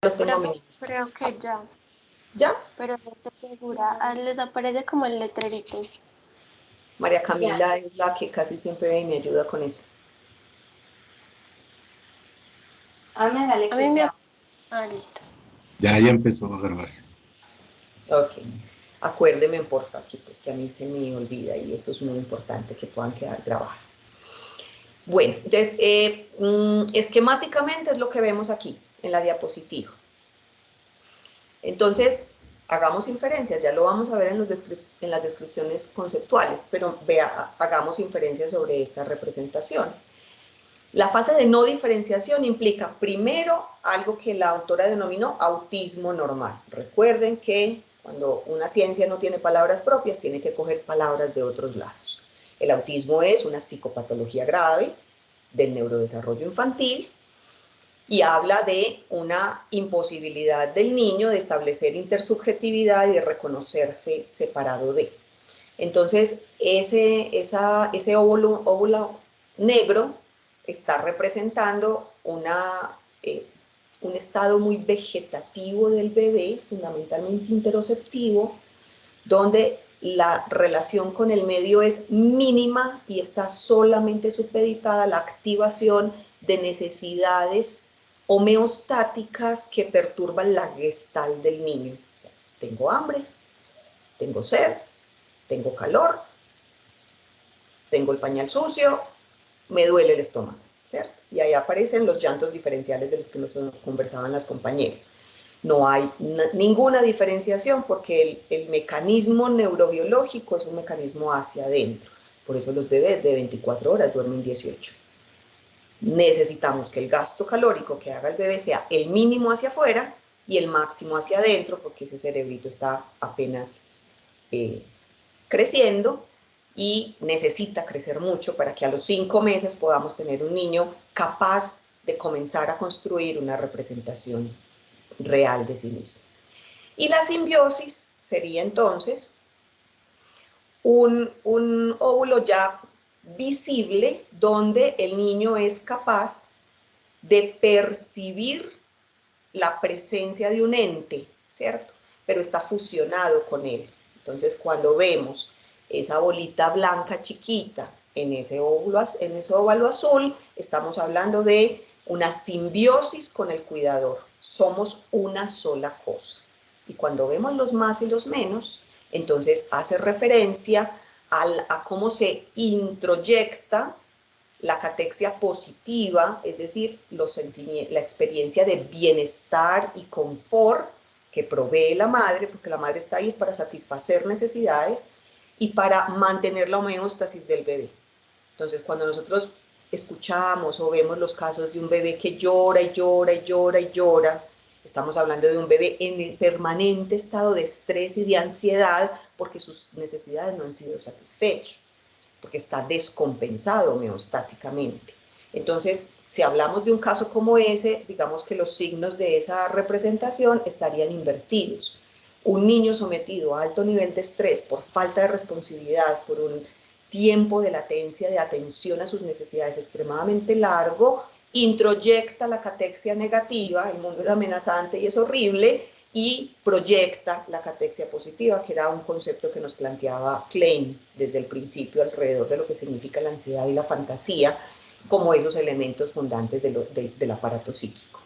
los tengo Creo, minimizados. creo que ya, ¿Ya? pero no estoy segura. Ah, les aparece como el letrerito. María Camila es la que casi siempre me ayuda con eso. Me sale A que mí me... ya. Ah, listo. Ya empezó a grabarse. Ok. Acuérdenme, porfa, chicos, que a mí se me olvida y eso es muy importante, que puedan quedar grabadas. Bueno, entonces, esquemáticamente es lo que vemos aquí, en la diapositiva. Entonces, hagamos inferencias, ya lo vamos a ver en las descripciones conceptuales, pero hagamos inferencias sobre esta representación. La fase de no diferenciación implica primero algo que la autora denominó autismo normal. Recuerden que cuando una ciencia no tiene palabras propias, tiene que coger palabras de otros lados. El autismo es una psicopatología grave del neurodesarrollo infantil y habla de una imposibilidad del niño de establecer intersubjetividad y de reconocerse separado de. Entonces, ese óvulo negro está representando un estado muy vegetativo del bebé, fundamentalmente interoceptivo, donde la relación con el medio es mínima y está solamente supeditada a la activación de necesidades homeostáticas que perturban la gestal del niño. Tengo hambre, tengo sed, tengo calor, tengo el pañal sucio, me duele el estómago, ¿cierto? Y ahí aparecen los llantos diferenciales de los que nos conversaban las compañeras. No hay ninguna diferenciación porque el mecanismo neurobiológico es un mecanismo hacia adentro. Por eso los bebés de 24 horas duermen 18. Necesitamos que el gasto calórico que haga el bebé sea el mínimo hacia afuera y el máximo hacia adentro, porque ese cerebrito está apenas creciendo y necesita crecer mucho para que a los 5 meses podamos tener un niño capaz de comenzar a construir una representación real de sí mismo. Y la simbiosis sería entonces un óvulo ya visible donde el niño es capaz de percibir la presencia de un ente, ¿cierto? Pero está fusionado con él. Entonces, cuando vemos esa bolita blanca chiquita en ese óvalo azul, estamos hablando de una simbiosis con el cuidador. Somos una sola cosa. Y cuando vemos los más y los menos, entonces hace referencia a cómo se introyecta la catexia positiva, es decir, la experiencia de bienestar y confort que provee la madre, porque la madre está ahí es para satisfacer necesidades y para mantener la homeostasis del bebé. Entonces, cuando nosotros escuchamos o vemos los casos de un bebé que llora y llora y llora y llora, estamos hablando de un bebé en el permanente estado de estrés y de ansiedad porque sus necesidades no han sido satisfechas, porque está descompensado homeostáticamente. Entonces, si hablamos de un caso como ese, digamos que los signos de esa representación estarían invertidos. Un niño sometido a alto nivel de estrés por falta de responsabilidad, por un tiempo de latencia de atención a sus necesidades extremadamente largo, introyecta la catexia negativa, el mundo es amenazante y es horrible, y proyecta la catexia positiva, que era un concepto que nos planteaba Klein desde el principio alrededor de lo que significa la ansiedad y la fantasía como esos elementos fundantes del aparato psíquico.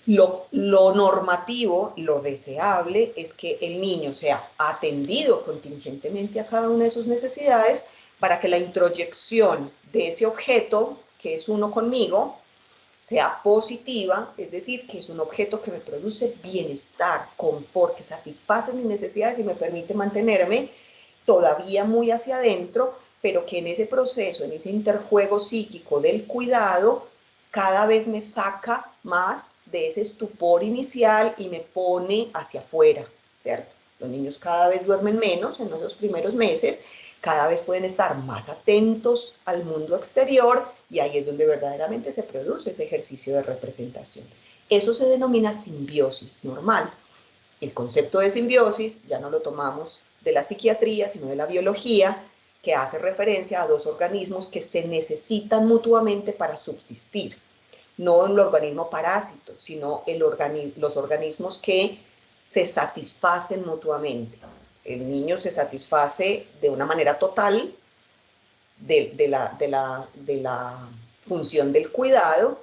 Lo normativo, lo deseable, es que el niño sea atendido contingentemente a cada una de sus necesidades para que la introyección de ese objeto, que es uno conmigo, sea positiva, es decir, que es un objeto que me produce bienestar, confort, que satisface mis necesidades y me permite mantenerme todavía muy hacia adentro, pero que en ese proceso, en ese interjuego psíquico del cuidado, cada vez me saca más de ese estupor inicial y me pone hacia afuera, ¿cierto? Los niños cada vez duermen menos en esos primeros meses, cada vez pueden estar más atentos al mundo exterior y ahí es donde verdaderamente se produce ese ejercicio de representación. Eso se denomina simbiosis normal. El concepto de simbiosis ya no lo tomamos de la psiquiatría, sino de la biología, que hace referencia a dos organismos que se necesitan mutuamente para subsistir. no el organismo parásito, sino los organismos que se satisfacen mutuamente. El niño se satisface de una manera total de la función del cuidado,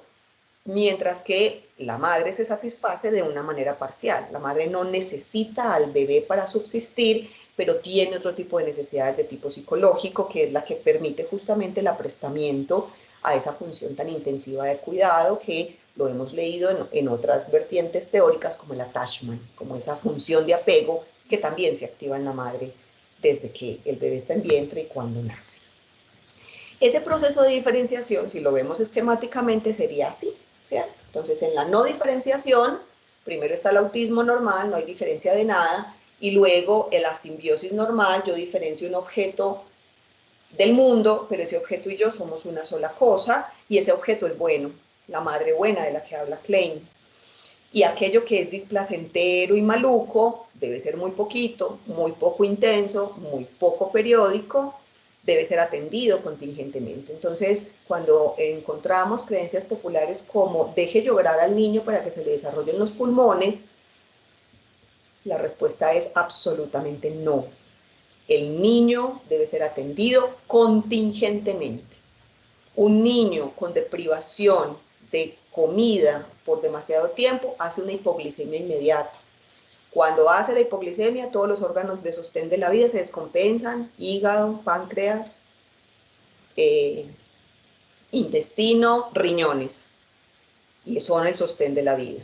mientras que la madre se satisface de una manera parcial. La madre no necesita al bebé para subsistir, pero tiene otro tipo de necesidades de tipo psicológico, que es la que permite justamente el aprestamiento a esa función tan intensiva de cuidado que lo hemos leído en otras vertientes teóricas como el attachment, como esa función de apego que también se activa en la madre desde que el bebé está en vientre y cuando nace. Ese proceso de diferenciación, si lo vemos esquemáticamente, sería así, ¿cierto? Entonces, en la no diferenciación, primero está el autismo normal, no hay diferencia de nada, y luego en la simbiosis normal, yo diferencio un objeto del mundo, pero ese objeto y yo somos una sola cosa, y ese objeto es bueno, la madre buena de la que habla Klein. Y aquello que es displacentero y maluco debe ser muy poquito, muy poco intenso, muy poco periódico, debe ser atendido contingentemente. Entonces, cuando encontramos creencias populares como deje llorar al niño para que se le desarrollen los pulmones, la respuesta es absolutamente no. El niño debe ser atendido contingentemente. Un niño con deprivación de comida por demasiado tiempo hace una hipoglicemia inmediata. Cuando hace la hipoglicemia, todos los órganos de sostén de la vida se descompensan: hígado, páncreas, intestino, riñones, y son el sostén de la vida.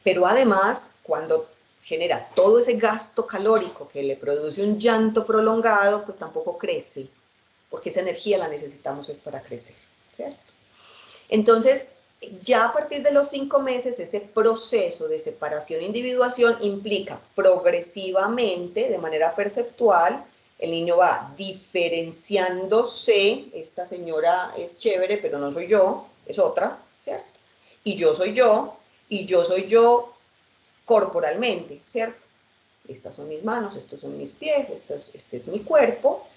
Pero además, cuando genera todo ese gasto calórico que le produce un llanto prolongado, pues tampoco crece, porque esa energía la necesitamos es para crecer, ¿cierto? Entonces, ya a partir de los 5 meses, ese proceso de separación e individuación implica progresivamente, de manera perceptual, el niño va diferenciándose. Esta señora es chévere, pero no soy yo, es otra, ¿cierto? Y yo soy yo corporalmente, ¿cierto? Estas son mis manos, estos son mis pies, este es mi cuerpo.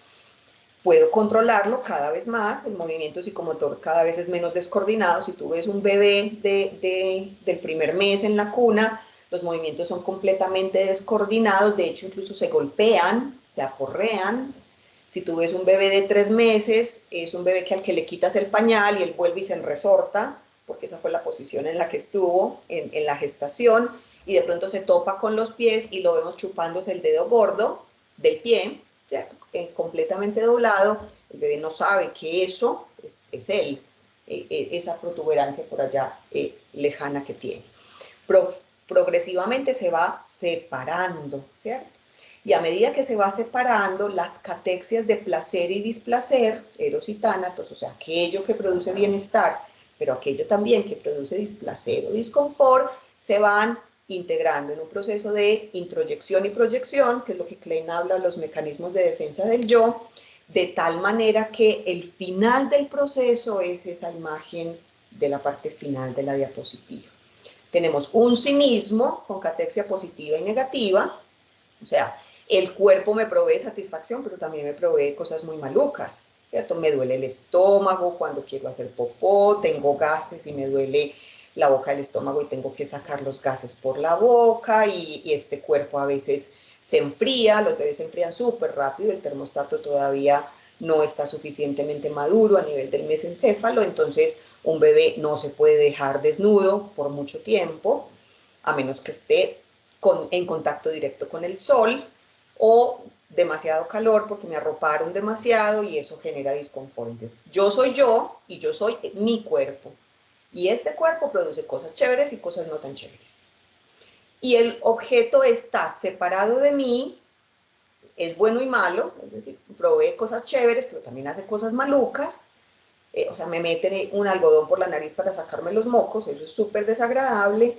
Puedo controlarlo cada vez más, el movimiento psicomotor cada vez es menos descoordinado. Si tú ves un bebé del primer mes en la cuna, los movimientos son completamente descoordinados, de hecho incluso se golpean, se aporrean. Si tú ves un bebé de 3 meses, es un bebé al que le quitas el pañal y él vuelve y se enresorta, porque esa fue la posición en la que estuvo en la gestación, y de pronto se topa con los pies y lo vemos chupándose el dedo gordo del pie, ¿cierto? Completamente doblado. El bebé no sabe que eso es él, esa protuberancia por allá lejana que tiene. Progresivamente se va separando, ¿cierto? Y a medida que se va separando, las catexias de placer y displacer, eros y tánatos, o sea, aquello que produce bienestar, pero aquello también que produce displacer o disconfort, se van integrando en un proceso de introyección y proyección, que es lo que Klein habla, los mecanismos de defensa del yo, de tal manera que el final del proceso es esa imagen de la parte final de la diapositiva. Tenemos un sí mismo con catexia positiva y negativa, o sea, el cuerpo me provee satisfacción, pero también me provee cosas muy malucas, ¿cierto? Me duele el estómago cuando quiero hacer popó, tengo gases y me duele la boca del estómago y tengo que sacar los gases por la boca, y este cuerpo a veces se enfría, los bebés se enfrían súper rápido, el termostato todavía no está suficientemente maduro a nivel del mesencéfalo, entonces un bebé no se puede dejar desnudo por mucho tiempo, a menos que esté en contacto directo con el sol, o demasiado calor porque me arroparon demasiado y eso genera disconfortes. Yo soy yo y yo soy mi cuerpo. Y este cuerpo produce cosas chéveres y cosas no tan chéveres. Y el objeto está separado de mí, es bueno y malo, es decir, provee cosas chéveres, pero también hace cosas malucas. O sea, me meten un algodón por la nariz para sacarme los mocos, eso es súper desagradable,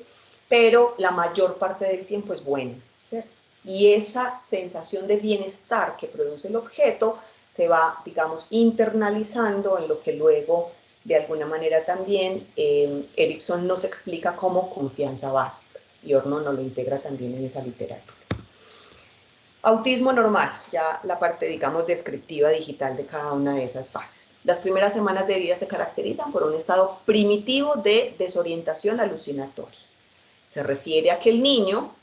pero la mayor parte del tiempo es bueno, ¿cierto? Y esa sensación de bienestar que produce el objeto se va, digamos, internalizando en lo que luego, de alguna manera también, Erikson nos explica como confianza básica, y Orno nos lo integra también en esa literatura. Autismo normal, ya la parte, digamos, descriptiva digital de cada una de esas fases. Las primeras semanas de vida se caracterizan por un estado primitivo de desorientación alucinatoria. Se refiere a que el niño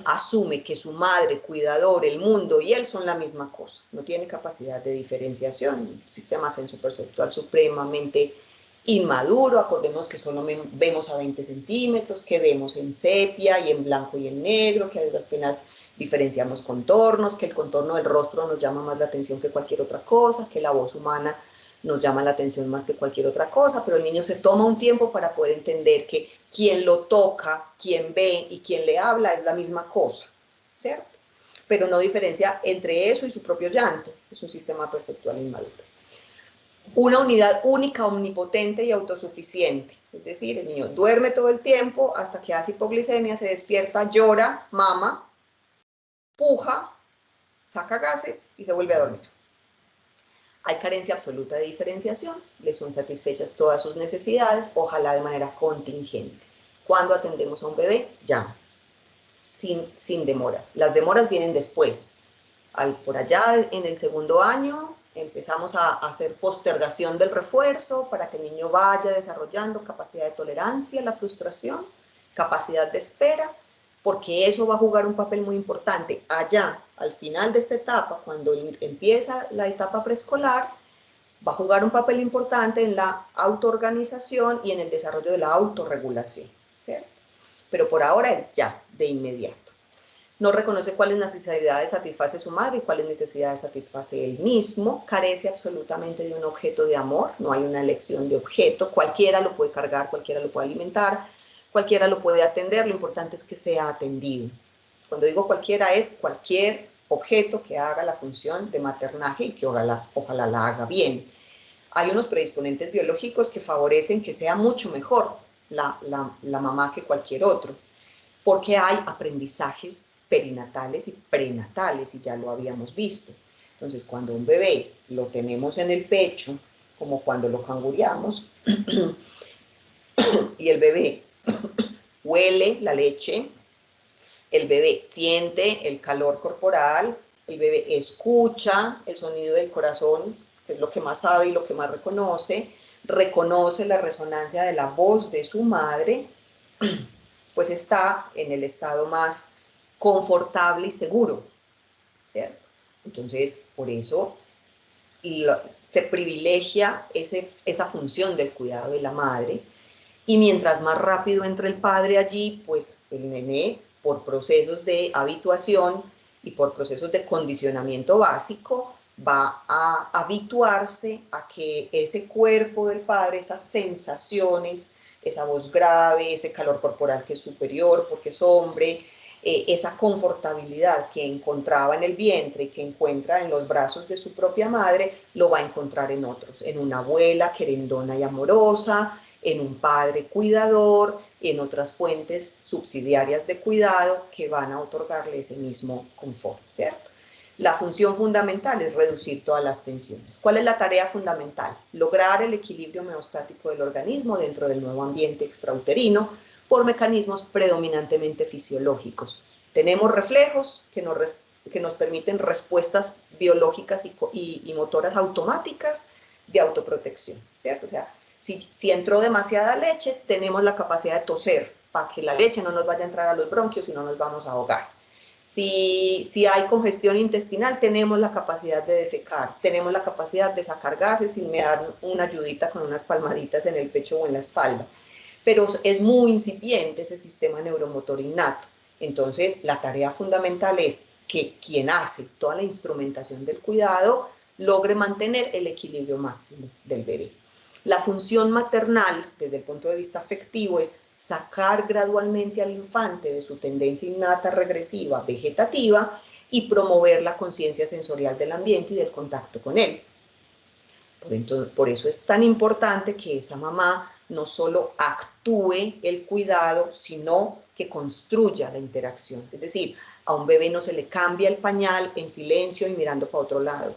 asume que su madre, cuidador, el mundo y él son la misma cosa. No tiene capacidad de diferenciación, un sistema sensoperceptual supremamente inmaduro. Acordemos que solo vemos a 20 centímetros, que vemos en sepia y en blanco y en negro, que a duras penas diferenciamos contornos, que el contorno del rostro nos llama más la atención que cualquier otra cosa, que la voz humana nos llama la atención más que cualquier otra cosa, pero el niño se toma un tiempo para poder entender que quien lo toca, quien ve y quien le habla es la misma cosa, ¿cierto? Pero no diferencia entre eso y su propio llanto, es un sistema perceptual inmaduro. Una unidad única, omnipotente y autosuficiente, es decir, el niño duerme todo el tiempo hasta que hace hipoglicemia, se despierta, llora, mama, puja, saca gases y se vuelve a dormir. Hay carencia absoluta de diferenciación, le son satisfechas todas sus necesidades, ojalá de manera contingente. Cuando atendemos a un bebé, ya, sin demoras. Las demoras vienen después. Por allá en el segundo año empezamos a hacer postergación del refuerzo para que el niño vaya desarrollando capacidad de tolerancia a la frustración, capacidad de espera, porque eso va a jugar un papel muy importante. Allá, al final de esta etapa, cuando empieza la etapa preescolar, va a jugar un papel importante en la autoorganización y en el desarrollo de la autorregulación, ¿cierto? Pero por ahora es ya, de inmediato. No reconoce cuáles necesidades satisface su madre y cuáles necesidades satisface él mismo, carece absolutamente de un objeto de amor, no hay una elección de objeto, cualquiera lo puede cargar, cualquiera lo puede alimentar, cualquiera lo puede atender, lo importante es que sea atendido. Cuando digo cualquiera es cualquier objeto que haga la función de maternaje y que ojalá la haga bien. Hay unos predisponentes biológicos que favorecen que sea mucho mejor la mamá que cualquier otro, porque hay aprendizajes perinatales y prenatales, y ya lo habíamos visto. Entonces, cuando un bebé lo tenemos en el pecho, como cuando lo cangureamos, y el bebé huele la leche, el bebé siente el calor corporal, el bebé escucha el sonido del corazón, que es lo que más sabe y lo que más reconoce la resonancia de la voz de su madre, pues está en el estado más confortable y seguro, ¿cierto? Entonces, por eso se privilegia esa función del cuidado de la madre, y mientras más rápido entre el padre allí, pues el nené, por procesos de habituación y por procesos de condicionamiento básico, va a habituarse a que ese cuerpo del padre, esas sensaciones, esa voz grave, ese calor corporal que es superior porque es hombre, esa confortabilidad que encontraba en el vientre y que encuentra en los brazos de su propia madre, lo va a encontrar en otros, en una abuela querendona y amorosa, en un padre cuidador, en otras fuentes subsidiarias de cuidado que van a otorgarle ese mismo confort, ¿cierto? La función fundamental es reducir todas las tensiones. ¿Cuál es la tarea fundamental? Lograr el equilibrio homeostático del organismo dentro del nuevo ambiente extrauterino por mecanismos predominantemente fisiológicos. Tenemos reflejos que nos permiten respuestas biológicas y motoras automáticas de autoprotección, ¿cierto? O sea, si entró demasiada leche, tenemos la capacidad de toser para que la leche no nos vaya a entrar a los bronquios y no nos vamos a ahogar. Si hay congestión intestinal, tenemos la capacidad de defecar, tenemos la capacidad de sacar gases sin me dar una ayudita con unas palmaditas en el pecho o en la espalda. Pero es muy incipiente ese sistema neuromotor innato. Entonces, la tarea fundamental es que quien hace toda la instrumentación del cuidado logre mantener el equilibrio máximo del bebé. La función maternal, desde el punto de vista afectivo, es sacar gradualmente al infante de su tendencia innata regresiva vegetativa y promover la conciencia sensorial del ambiente y del contacto con él. Por eso es tan importante que esa mamá no solo actúe el cuidado, sino que construya la interacción. Es decir, a un bebé no se le cambia el pañal en silencio y mirando para otro lado.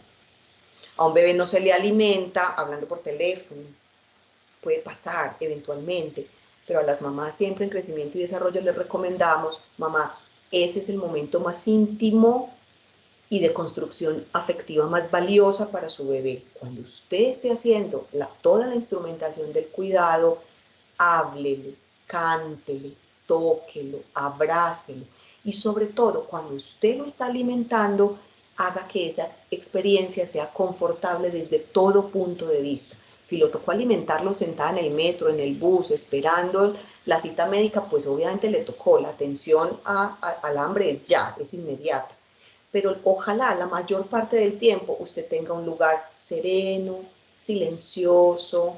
A un bebé no se le alimenta hablando por teléfono. Puede pasar eventualmente, pero a las mamás siempre en crecimiento y desarrollo les recomendamos, mamá, ese es el momento más íntimo y de construcción afectiva más valiosa para su bebé. Cuando usted esté haciendo toda la instrumentación del cuidado, háblele, cántele, tóquelo, abrácelo y sobre todo cuando usted lo está alimentando, haga que esa experiencia sea confortable desde todo punto de vista. Si lo tocó alimentarlo sentada en el metro, en el bus, esperando la cita médica, pues obviamente le tocó. La atención al hambre es ya, es inmediata. Pero ojalá la mayor parte del tiempo usted tenga un lugar sereno, silencioso,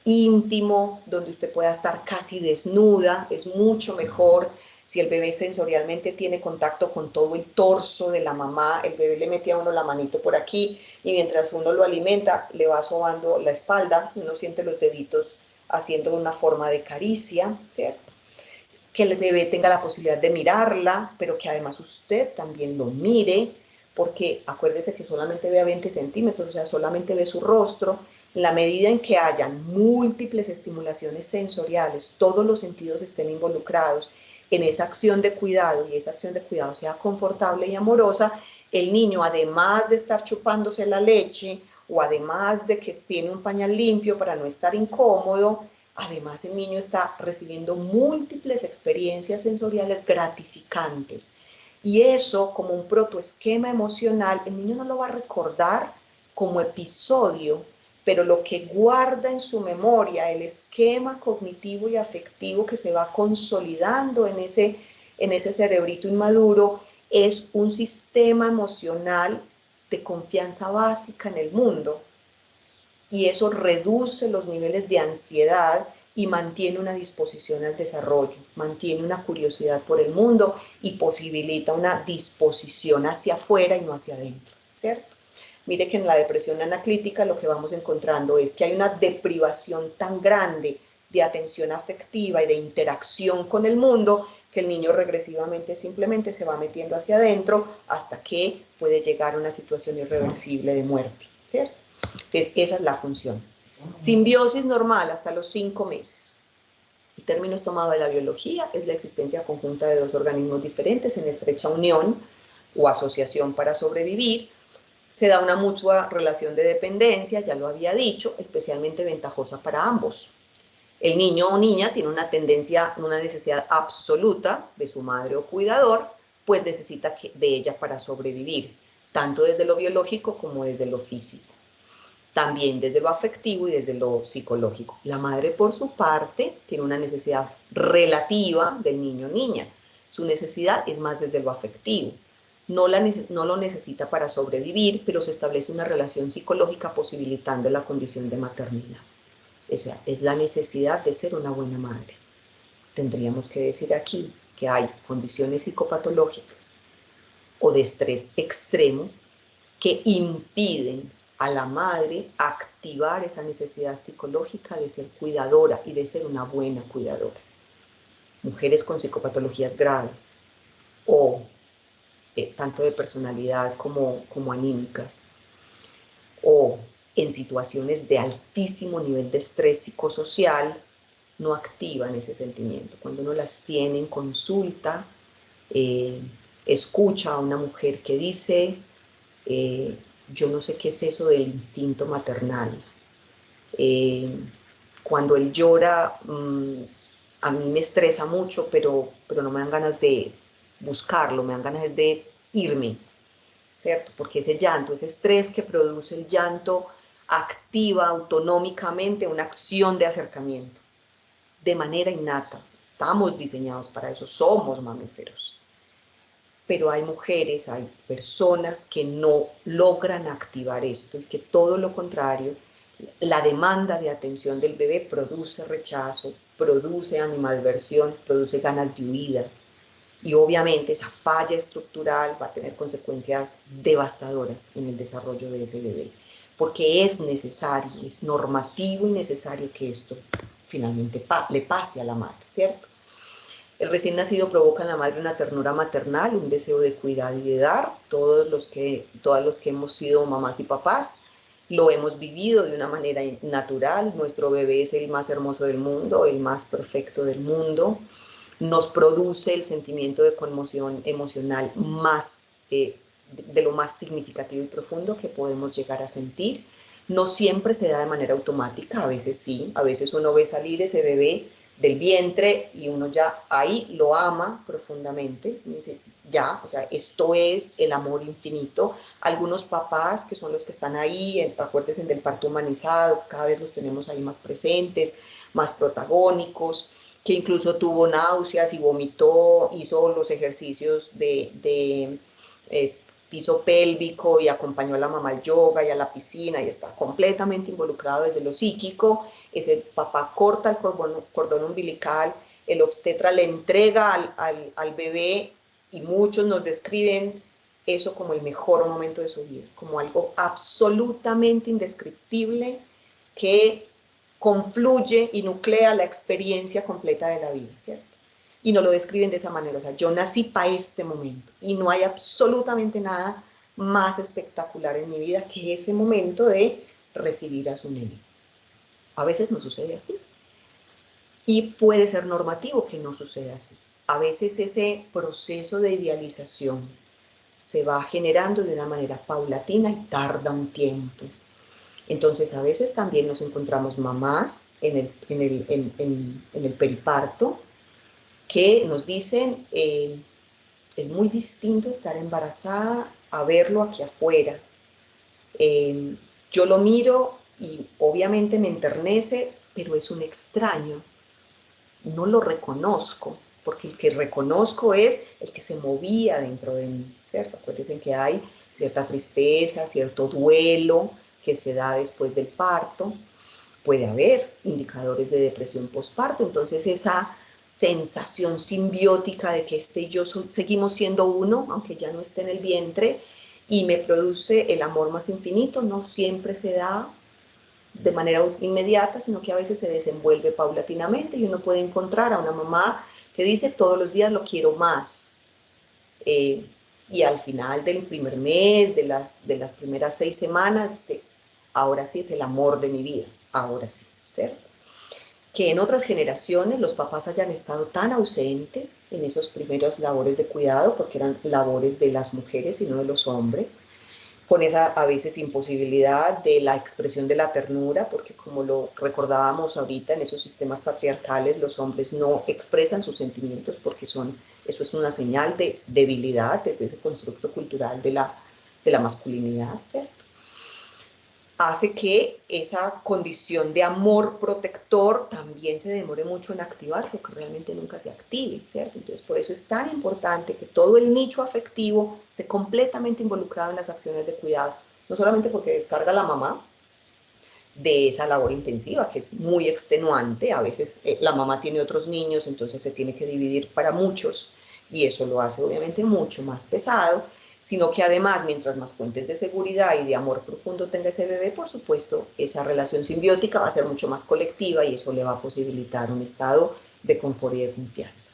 íntimo, donde usted pueda estar casi desnuda. Es mucho mejor si el bebé sensorialmente tiene contacto con todo el torso de la mamá. El bebé le mete a uno la manito por aquí y mientras uno lo alimenta le va sobando la espalda, uno siente los deditos haciendo una forma de caricia, ¿cierto? Que el bebé tenga la posibilidad de mirarla, pero que además usted también lo mire, porque acuérdese que solamente ve a 20 centímetros, o sea, solamente ve su rostro. En la medida en que hayan múltiples estimulaciones sensoriales, todos los sentidos estén involucrados en esa acción de cuidado y esa acción de cuidado sea confortable y amorosa, el niño, además de estar chupándose la leche o además de que tiene un pañal limpio para no estar incómodo, además el niño está recibiendo múltiples experiencias sensoriales gratificantes. Y eso, como un protoesquema emocional, el niño no lo va a recordar como episodio, pero lo que guarda en su memoria, el esquema cognitivo y afectivo que se va consolidando en ese cerebrito inmaduro, es un sistema emocional de confianza básica en el mundo. Y eso reduce los niveles de ansiedad y mantiene una disposición al desarrollo, mantiene una curiosidad por el mundo y posibilita una disposición hacia afuera y no hacia adentro, ¿cierto? Mire que en la depresión anaclítica lo que vamos encontrando es que hay una deprivación tan grande de atención afectiva y de interacción con el mundo que el niño regresivamente simplemente se va metiendo hacia adentro hasta que puede llegar a una situación irreversible de muerte, ¿cierto? Entonces, esa es la función. Simbiosis normal hasta los 5 meses. El término es tomado de la biología, es la existencia conjunta de dos organismos diferentes en estrecha unión o asociación para sobrevivir. Se da una mutua relación de dependencia, ya lo había dicho, especialmente ventajosa para ambos. El niño o niña tiene una necesidad absoluta de su madre o cuidador, pues necesita de ella para sobrevivir, tanto desde lo biológico como desde lo físico. También desde lo afectivo y desde lo psicológico. La madre, por su parte, tiene una necesidad relativa del niño o niña. Su necesidad es más desde lo afectivo. No lo necesita para sobrevivir, pero se establece una relación psicológica posibilitando la condición de maternidad. O sea, es la necesidad de ser una buena madre. Tendríamos que decir aquí que hay condiciones psicopatológicas o de estrés extremo que impiden a la madre activar esa necesidad psicológica de ser cuidadora y de ser una buena cuidadora. Mujeres con psicopatologías graves o tanto de personalidad como anímicas, o en situaciones de altísimo nivel de estrés psicosocial, no activan ese sentimiento. Cuando uno las tiene en consulta, escucha a una mujer que dice, yo no sé qué es eso del instinto maternal. Cuando él llora, a mí me estresa mucho, pero no me dan ganas de buscarlo, me dan ganas de irme, ¿cierto? Porque ese llanto, ese estrés que produce el llanto, activa autonómicamente una acción de acercamiento, de manera innata. Estamos diseñados para eso, somos mamíferos. Pero hay mujeres, hay personas que no logran activar esto y que todo lo contrario, la demanda de atención del bebé produce rechazo, produce animadversión, produce ganas de huida. Y obviamente esa falla estructural va a tener consecuencias devastadoras en el desarrollo de ese bebé, porque es necesario, es normativo y necesario que esto finalmente le pase a la madre, ¿cierto? El recién nacido provoca en la madre una ternura maternal, un deseo de cuidar y de dar. Todas los que hemos sido mamás y papás lo hemos vivido de una manera natural. Nuestro bebé es el más hermoso del mundo, el más perfecto del mundo. Nos produce el sentimiento de conmoción emocional más de lo más significativo y profundo que podemos llegar a sentir. No siempre se da de manera automática, a veces sí, a veces uno ve salir ese bebé del vientre y uno ya ahí lo ama profundamente, y dice, ya, o sea, esto es el amor infinito. Algunos papás que son los que están ahí, acuérdense del parto humanizado, cada vez los tenemos ahí más presentes, más protagónicos, que incluso tuvo náuseas y vomitó, hizo los ejercicios de piso pélvico y acompañó a la mamá al yoga y a la piscina y está completamente involucrado desde lo psíquico. Ese papá corta el cordón umbilical, el obstetra le entrega al bebé y muchos nos describen eso como el mejor momento de su vida, como algo absolutamente indescriptible que confluye y nuclea la experiencia completa de la vida, ¿cierto? Y no lo describen de esa manera, o sea, yo nací para este momento y no hay absolutamente nada más espectacular en mi vida que ese momento de recibir a su nene. A veces no sucede así y puede ser normativo que no suceda así. A veces ese proceso de idealización se va generando de una manera paulatina y tarda un tiempo. Entonces, a veces también nos encontramos mamás en el periparto que nos dicen, es muy distinto estar embarazada a verlo aquí afuera. Yo lo miro y obviamente me enternece, pero es un extraño. No lo reconozco, porque el que reconozco es el que se movía dentro de mí, ¿cierto? Acuérdense que hay cierta tristeza, cierto duelo que se da después del parto. Puede haber indicadores de depresión postparto, entonces esa sensación simbiótica de que este y yo seguimos siendo uno, aunque ya no esté en el vientre, y me produce el amor más infinito, no siempre se da de manera inmediata, sino que a veces se desenvuelve paulatinamente y uno puede encontrar a una mamá que dice todos los días lo quiero más. Y al final del primer mes, de las primeras 6 semanas, ahora sí es el amor de mi vida, ahora sí, ¿cierto? Que en otras generaciones los papás hayan estado tan ausentes en esos primeros labores de cuidado, porque eran labores de las mujeres y no de los hombres, con esa a veces imposibilidad de la expresión de la ternura, porque como lo recordábamos ahorita, en esos sistemas patriarcales los hombres no expresan sus sentimientos porque eso es una señal de debilidad desde ese constructo cultural de la masculinidad, ¿cierto? Hace que esa condición de amor protector también se demore mucho en activarse o que realmente nunca se active, ¿cierto? Entonces, por eso es tan importante que todo el nicho afectivo esté completamente involucrado en las acciones de cuidado, no solamente porque descarga la mamá de esa labor intensiva, que es muy extenuante, a veces la mamá tiene otros niños, entonces se tiene que dividir para muchos, y eso lo hace obviamente mucho más pesado, sino que además, mientras más fuentes de seguridad y de amor profundo tenga ese bebé, por supuesto, esa relación simbiótica va a ser mucho más colectiva y eso le va a posibilitar un estado de confort y de confianza.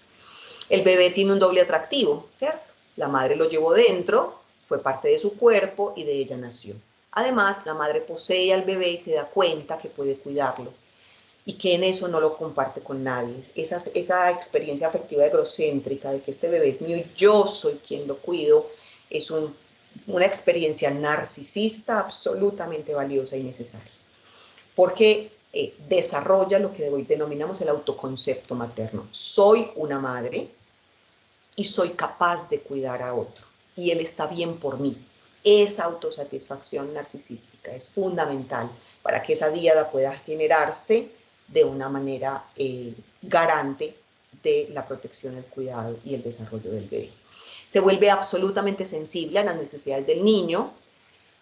El bebé tiene un doble atractivo, ¿cierto? La madre lo llevó dentro, fue parte de su cuerpo y de ella nació. Además, la madre posee al bebé y se da cuenta que puede cuidarlo y que en eso no lo comparte con nadie. Esa experiencia afectiva egocéntrica de que este bebé es mío y yo soy quien lo cuido, es una experiencia narcisista absolutamente valiosa y necesaria, porque desarrolla lo que hoy denominamos el autoconcepto materno. Soy una madre y soy capaz de cuidar a otro, y él está bien por mí. Esa autosatisfacción narcisística es fundamental para que esa díada pueda generarse de una manera garante de la protección, el cuidado y el desarrollo del bebé. Se vuelve absolutamente sensible a las necesidades del niño,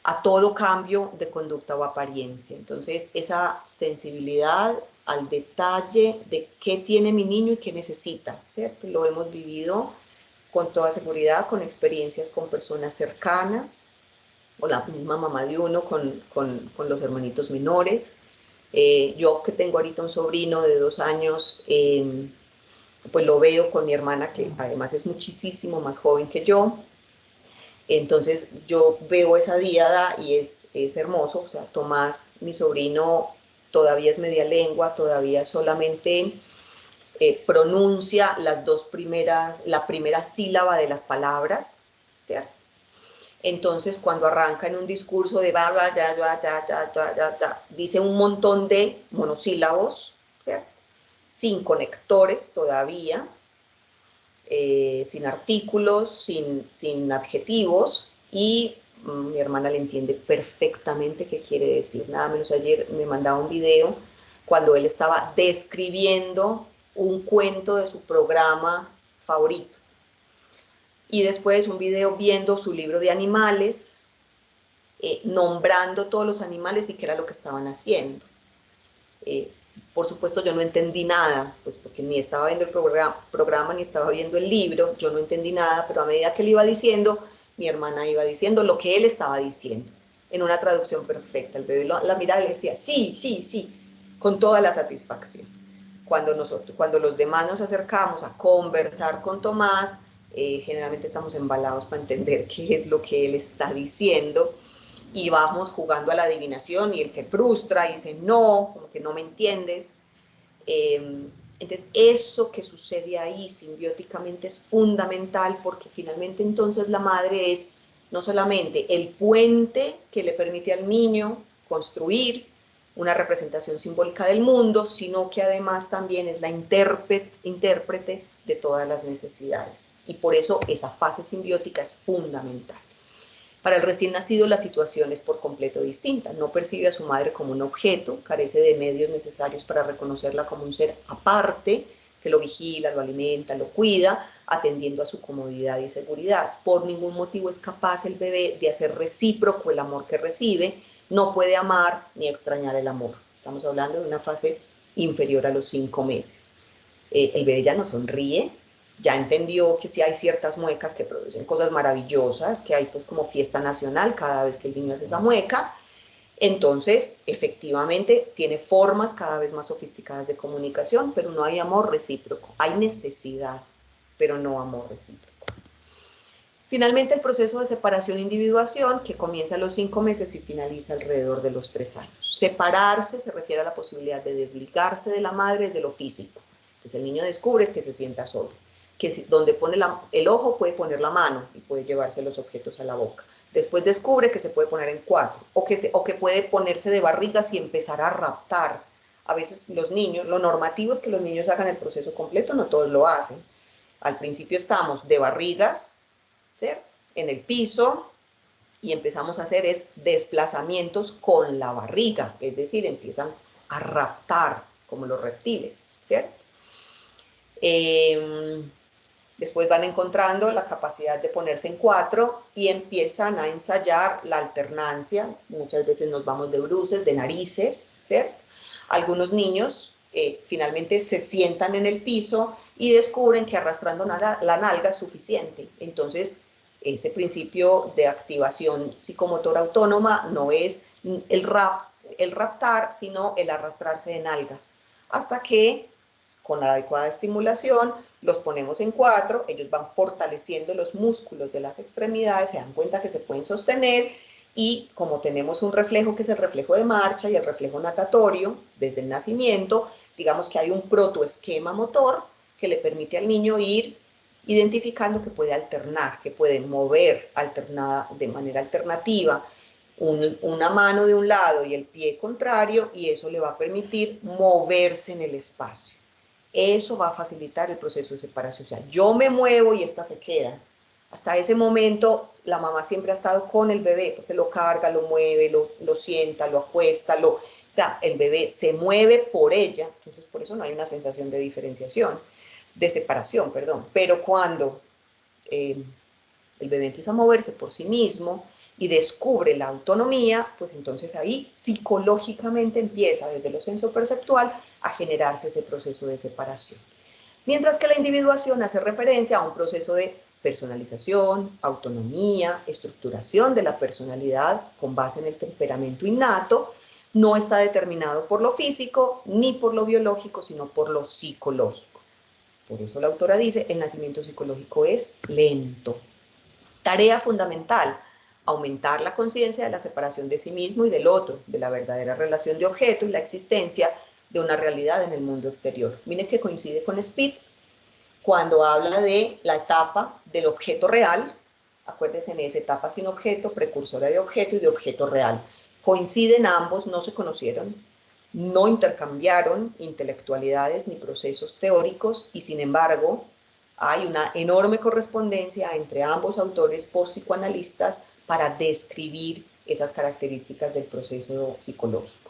a todo cambio de conducta o apariencia. Entonces, esa sensibilidad al detalle de qué tiene mi niño y qué necesita, ¿cierto? Lo hemos vivido con toda seguridad, con experiencias con personas cercanas, o la misma mamá de uno con los hermanitos menores. Yo que tengo ahorita un sobrino de 2 años, pues lo veo con mi hermana, que además es muchísimo más joven que yo. Entonces yo veo esa díada y es hermoso. O sea, Tomás, mi sobrino, todavía es media lengua, todavía solamente pronuncia la primera sílaba de las palabras, ¿cierto? Entonces, cuando arranca en un discurso de bla, bla, bla, bla, bla, bla, bla, bla, bla, dice un montón de monosílabos, ¿cierto? Sin conectores todavía, sin artículos, sin adjetivos, y mi hermana le entiende perfectamente qué quiere decir. Nada menos ayer me mandaba un video cuando él estaba describiendo un cuento de su programa favorito. Y después un video viendo su libro de animales, nombrando todos los animales y qué era lo que estaban haciendo. Por supuesto yo no entendí nada, pues porque ni estaba viendo el programa ni estaba viendo el libro, yo no entendí nada, pero a medida que él iba diciendo, mi hermana iba diciendo lo que él estaba diciendo, en una traducción perfecta. El bebé la miraba y le decía, sí, sí, sí, con toda la satisfacción. Cuando los demás nos acercamos a conversar con Tomás, generalmente estamos embalados para entender qué es lo que él está diciendo, y vamos jugando a la adivinación y él se frustra y dice no, como que no me entiendes. Entonces eso que sucede ahí simbióticamente es fundamental, porque finalmente entonces la madre es no solamente el puente que le permite al niño construir una representación simbólica del mundo, sino que además también es la intérprete de todas las necesidades. Y por eso esa fase simbiótica es fundamental. Para el recién nacido la situación es por completo distinta. No percibe a su madre como un objeto, carece de medios necesarios para reconocerla como un ser aparte, que lo vigila, lo alimenta, lo cuida, atendiendo a su comodidad y seguridad. Por ningún motivo es capaz el bebé de hacer recíproco el amor que recibe, no puede amar ni extrañar el amor. Estamos hablando de una fase inferior a los 5 meses. El bebé ya no sonríe, ya entendió que sí hay ciertas muecas que producen cosas maravillosas, que hay pues como fiesta nacional cada vez que el niño hace esa mueca. Entonces, efectivamente, tiene formas cada vez más sofisticadas de comunicación, pero no hay amor recíproco. Hay necesidad, pero no amor recíproco. Finalmente, el proceso de separación-individuación, que comienza a los 5 meses y finaliza alrededor de los 3 años. Separarse se refiere a la posibilidad de desligarse de la madre desde lo físico. Entonces, el niño descubre que se sienta solo, que donde pone el ojo puede poner la mano y puede llevarse los objetos a la boca. Después descubre que se puede poner en 4, o que puede ponerse de barrigas y empezar a raptar. A veces los niños, lo normativo es que los niños hagan el proceso completo, no todos lo hacen. Al principio estamos de barrigas, ¿cierto?, en el piso, y empezamos a hacer desplazamientos con la barriga, es decir, empiezan a raptar como los reptiles, ¿cierto? Después van encontrando la capacidad de ponerse en 4 y empiezan a ensayar la alternancia. Muchas veces nos vamos de bruces, de narices, ¿cierto? Algunos niños finalmente se sientan en el piso y descubren que arrastrando la nalga es suficiente. Entonces, ese principio de activación psicomotora autónoma no es el raptar, sino el arrastrarse de nalgas. Hasta que, con la adecuada estimulación, los ponemos en 4, ellos van fortaleciendo los músculos de las extremidades, se dan cuenta que se pueden sostener, y como tenemos un reflejo que es el reflejo de marcha y el reflejo natatorio desde el nacimiento, digamos que hay un protoesquema motor que le permite al niño ir identificando que puede alternar, que puede mover de manera alternativa una mano de un lado y el pie contrario, y eso le va a permitir moverse en el espacio. Eso va a facilitar el proceso de separación. O sea, yo me muevo y esta se queda. Hasta ese momento la mamá siempre ha estado con el bebé, porque lo carga, lo mueve, lo sienta, lo acuesta, o sea, el bebé se mueve por ella. Entonces por eso no hay una sensación de diferenciación, de separación, perdón. Pero cuando el bebé empieza a moverse por sí mismo y descubre la autonomía, pues entonces ahí psicológicamente empieza desde lo sensoperceptual a generarse ese proceso de separación. Mientras que la individuación hace referencia a un proceso de personalización, autonomía, estructuración de la personalidad con base en el temperamento innato. No está determinado por lo físico ni por lo biológico, sino por lo psicológico. Por eso la autora dice, el nacimiento psicológico es lento. Tarea fundamental: aumentar la conciencia de la separación de sí mismo y del otro, de la verdadera relación de objeto y la existencia de una realidad en el mundo exterior. Miren que coincide con Spitz cuando habla de la etapa del objeto real Acuérdense en esa etapa sin objeto, precursora de objeto y de objeto real. Coinciden ambos, no se conocieron, no intercambiaron intelectualidades ni procesos teóricos y sin embargo hay una enorme correspondencia entre ambos autores post-psicoanalistas para describir esas características del proceso psicológico.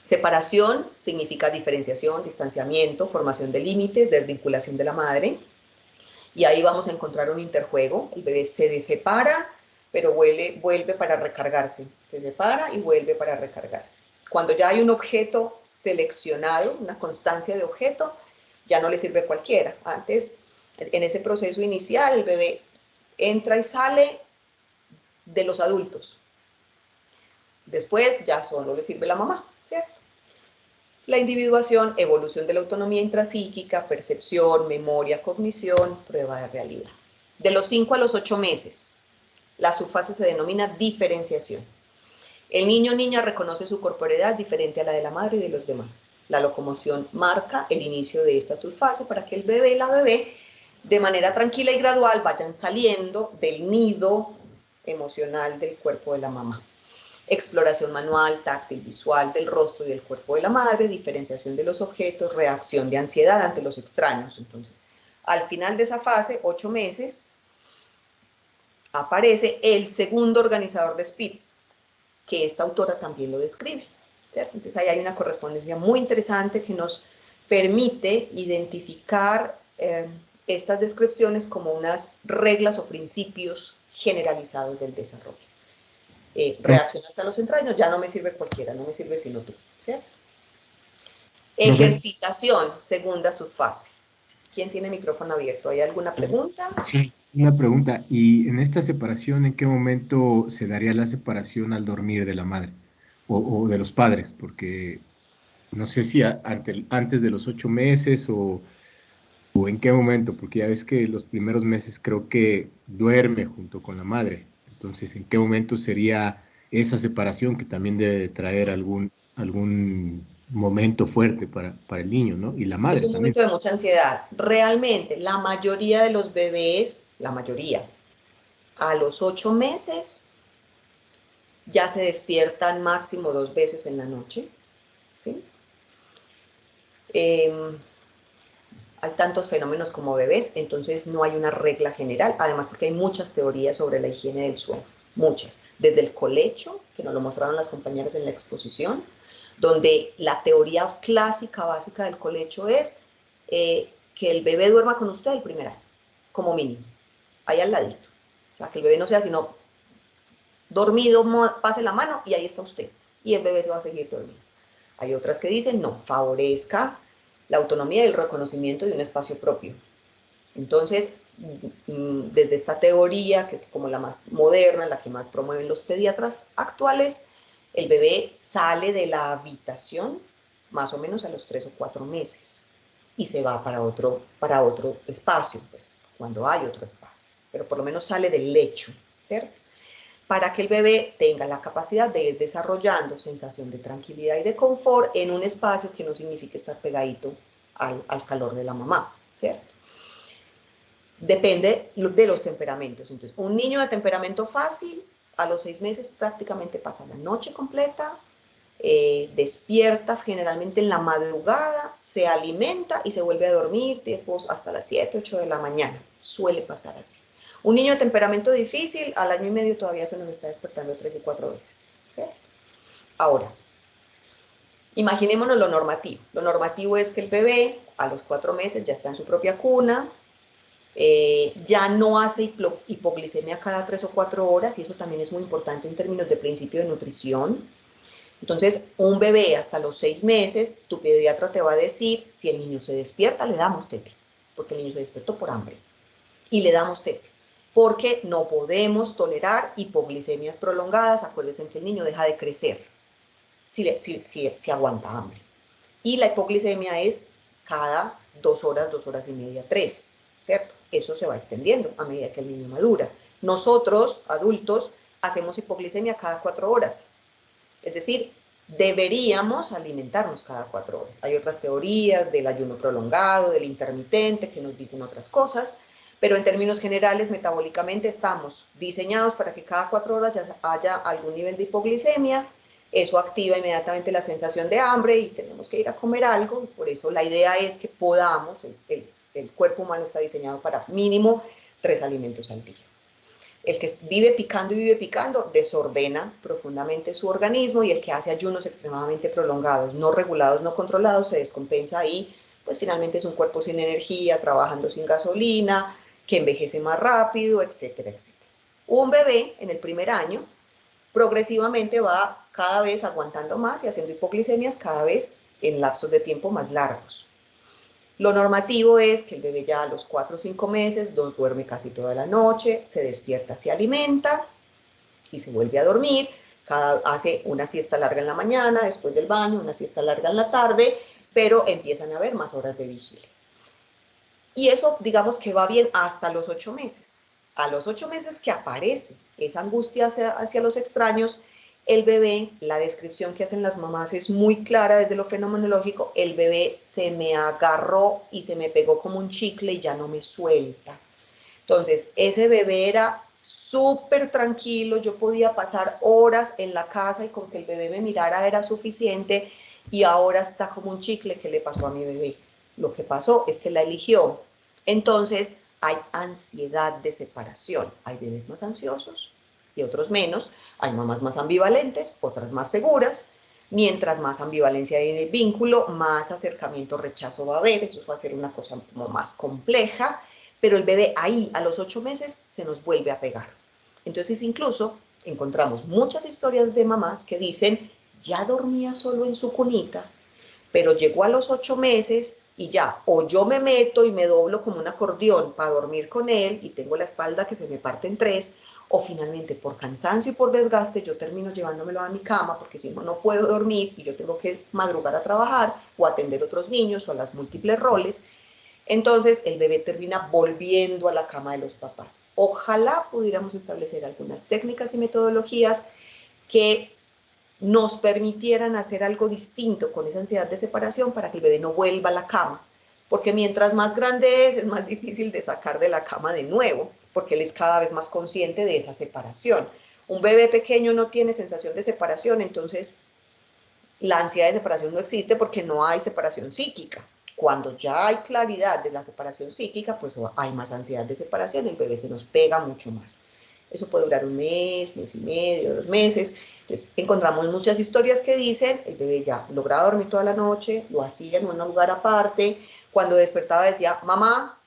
Separación significa diferenciación, distanciamiento, formación de límites, desvinculación de la madre. Y ahí vamos a encontrar un interjuego. El bebé se desepara, pero vuelve para recargarse. Se separa y vuelve para recargarse. Cuando ya hay un objeto seleccionado, una constancia de objeto, ya no le sirve cualquiera. Antes, en ese proceso inicial, el bebé entra y sale de los adultos. Después ya solo le sirve la mamá, ¿cierto? La individuación, evolución de la autonomía intrapsíquica, percepción, memoria, cognición, prueba de realidad. De los 5 a los 8 meses, la subfase se denomina diferenciación. El niño o niña reconoce su corporeidad diferente a la de la madre y de los demás. La locomoción marca el inicio de esta subfase para que el bebé y la bebé, de manera tranquila y gradual, vayan saliendo del nido emocional del cuerpo de la mamá. Exploración manual, táctil, visual del rostro y del cuerpo de la madre, diferenciación de los objetos, reacción de ansiedad ante los extraños. Entonces, al final de esa fase, 8 meses, aparece el segundo organizador de Spitz, que esta autora también lo describe, ¿cierto? Entonces ahí hay una correspondencia muy interesante que nos permite identificar estas descripciones como unas reglas o principios generalizados del desarrollo. Reacción hasta los entraños, ya no me sirve cualquiera, no me sirve sino tú, ¿cierto? Ejercitación, segunda subfase. ¿Quién tiene micrófono abierto? ¿Hay alguna pregunta? Sí, una pregunta. ¿Y en esta separación, en qué momento se daría la separación al dormir de la madre o de los padres? Porque no sé si antes de los 8 meses o en qué momento, porque ya ves que los primeros meses creo que duerme junto con la madre. Entonces, ¿en qué momento sería esa separación que también debe de traer algún momento fuerte para el niño, ¿no? Y la Es madre un también. momento de mucha ansiedad. Realmente, la mayoría de los bebés, la mayoría, a los 8 meses ya se despiertan máximo 2 veces en la noche, ¿sí? Hay tantos fenómenos como bebés, entonces no hay una regla general, además porque hay muchas teorías sobre la higiene del sueño, muchas, desde el colecho, que nos lo mostraron las compañeras en la exposición, donde la teoría clásica básica del colecho es que el bebé duerma con usted el primer año, como mínimo, ahí al ladito, o sea, que el bebé no sea sino dormido, pase la mano y ahí está usted, y el bebé se va a seguir dormido. Hay otras que dicen, no, favorezca la autonomía y el reconocimiento de un espacio propio. Entonces, desde esta teoría, que es como la más moderna, la que más promueven los pediatras actuales, el bebé sale de la habitación más o menos a los 3 o 4 meses y se va para otro espacio, pues, cuando hay otro espacio, pero por lo menos sale del lecho, ¿cierto? Para que el bebé tenga la capacidad de ir desarrollando sensación de tranquilidad y de confort en un espacio que no signifique estar pegadito al calor de la mamá, ¿cierto? Depende de los temperamentos. Entonces, un niño de temperamento fácil, a los 6 meses prácticamente pasa la noche completa, despierta generalmente en la madrugada, se alimenta y se vuelve a dormir tiempos hasta las 7, 8 de la mañana. Suele pasar así. Un niño de temperamento difícil, al año y medio todavía se nos está despertando 3 y 4 veces, ¿cierto? Ahora, imaginémonos lo normativo. Lo normativo es que el bebé a los 4 meses ya está en su propia cuna, ya no hace hipoglicemia cada 3 o 4 horas, y eso también es muy importante en términos de principio de nutrición. Entonces, un bebé hasta los 6 meses, tu pediatra te va a decir, si el niño se despierta, le damos tete, porque el niño se despertó por hambre, y le damos tete, porque no podemos tolerar hipoglicemias prolongadas. Acuérdense que el niño deja de crecer si aguanta hambre. Y la hipoglicemia es cada 2 horas, 2 horas y media, 3, ¿cierto? Eso se va extendiendo a medida que el niño madura. Nosotros, adultos, hacemos hipoglicemia cada 4 horas. Es decir, deberíamos alimentarnos cada 4 horas. Hay otras teorías del ayuno prolongado, del intermitente, que nos dicen otras cosas, pero en términos generales, metabólicamente estamos diseñados para que cada 4 horas ya haya algún nivel de hipoglicemia. Eso activa inmediatamente la sensación de hambre y tenemos que ir a comer algo. Por eso la idea es que podamos, el cuerpo humano está diseñado para mínimo 3 alimentos al día. El que vive picando desordena profundamente su organismo, y el que hace ayunos extremadamente prolongados, no regulados, no controlados, se descompensa ahí, pues finalmente es un cuerpo sin energía, trabajando sin gasolina, que envejece más rápido, etcétera, etcétera. Un bebé en el primer año progresivamente va cada vez aguantando más y haciendo hipoglicemias cada vez en lapsos de tiempo más largos. Lo normativo es que el bebé ya a los 4 o 5 meses duerme casi toda la noche, se despierta, se alimenta y se vuelve a dormir. Hace una siesta larga en la mañana, después del baño, una siesta larga en la tarde, pero empiezan a haber más horas de vigilia. Y eso, digamos que va bien hasta los 8 meses. A los 8 meses que aparece esa angustia hacia los extraños, el bebé, la descripción que hacen las mamás es muy clara desde lo fenomenológico: el bebé se me agarró y se me pegó como un chicle y ya no me suelta. Entonces, ese bebé era súper tranquilo, yo podía pasar horas en la casa y con que el bebé me mirara era suficiente, y ahora está como un chicle. ¿Qué le pasó a mi bebé? Lo que pasó es que la eligió. Entonces, hay ansiedad de separación. Hay bebés más ansiosos y otros menos. Hay mamás más ambivalentes, otras más seguras. Mientras más ambivalencia hay en el vínculo, más acercamiento, rechazo va a haber. Eso va a ser una cosa como más compleja. Pero el bebé ahí, a los 8 meses, se nos vuelve a pegar. Entonces, incluso encontramos muchas historias de mamás que dicen: ya dormía solo en su cunita, pero llegó a los 8 meses y ya, o yo me meto y me doblo como un acordeón para dormir con él y tengo la espalda que se me parte en 3, o finalmente por cansancio y por desgaste yo termino llevándomelo a mi cama, porque si no, no puedo dormir y yo tengo que madrugar a trabajar o atender otros niños o a las múltiples roles. Entonces el bebé termina volviendo a la cama de los papás. Ojalá pudiéramos establecer algunas técnicas y metodologías que nos permitieran hacer algo distinto con esa ansiedad de separación para que el bebé no vuelva a la cama, porque mientras más grande es más difícil de sacar de la cama de nuevo, porque él es cada vez más consciente de esa separación. Un bebé pequeño no tiene sensación de separación, entonces la ansiedad de separación no existe porque no hay separación psíquica. Cuando ya hay claridad de la separación psíquica, pues hay más ansiedad de separación, el bebé se nos pega mucho más. Eso puede durar un mes, mes y medio, 2 meses. Entonces, encontramos muchas historias que dicen: el bebé ya lograba dormir toda la noche, lo hacía en un lugar aparte, cuando despertaba decía mamá,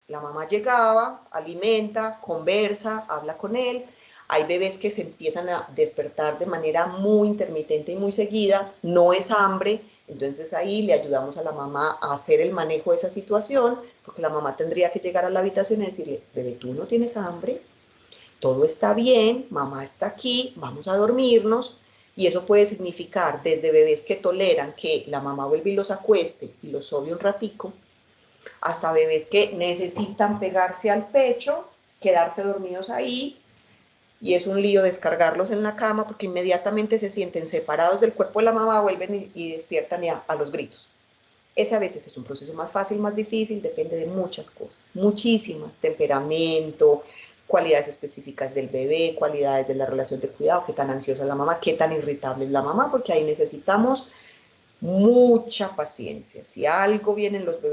la mamá llegaba, alimenta, conversa, habla con él. Hay bebés que se empiezan a despertar de manera muy intermitente y muy seguida, no es hambre, entonces ahí le ayudamos a la mamá a hacer el manejo de esa situación, porque la mamá tendría que llegar a la habitación y decirle: bebé, ¿tú no tienes hambre? Todo está bien, mamá está aquí, vamos a dormirnos. Y eso puede significar desde bebés que toleran que la mamá vuelva y los acueste y los sobe un ratico, hasta bebés que necesitan pegarse al pecho, quedarse dormidos ahí, y es un lío descargarlos en la cama porque inmediatamente se sienten separados del cuerpo de la mamá, vuelven y despiertan a los gritos. Ese a veces es un proceso más fácil, más difícil, depende de muchas cosas, muchísimas: temperamento, cualidades específicas del bebé, cualidades de la relación de cuidado, qué tan ansiosa es la mamá, qué tan irritable es la mamá, porque ahí necesitamos mucha paciencia. Si algo viene en los bebés